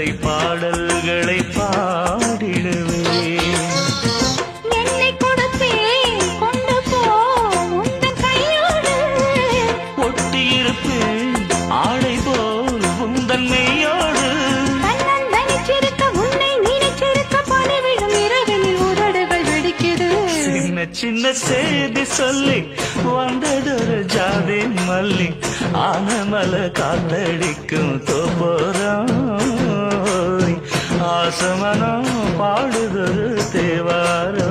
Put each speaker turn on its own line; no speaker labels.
கதை பாடல்களை பாடிடுவேன்.
என்னை கொடுத்தேன் கொண்டு போ உந்தன் கையோடு.
ஒட்டியிருப்பேன் ஆடை போல் உந்தன் மெய்யோடு.
கண்ணன் நினைச்சிருக்க உன்னை நினைச்சிருக்க பணிவிடும் இரவினில் உதடுகள் வெடிக்குது.
சின்ன சின்ன செய்தி சொல்லி வந்ததொரு ஜாதி மல்லி. ஆனமல காத்தடிக்கும் தோப்போரம் ஆசமனம் பாடுதொரு தேவாரம்.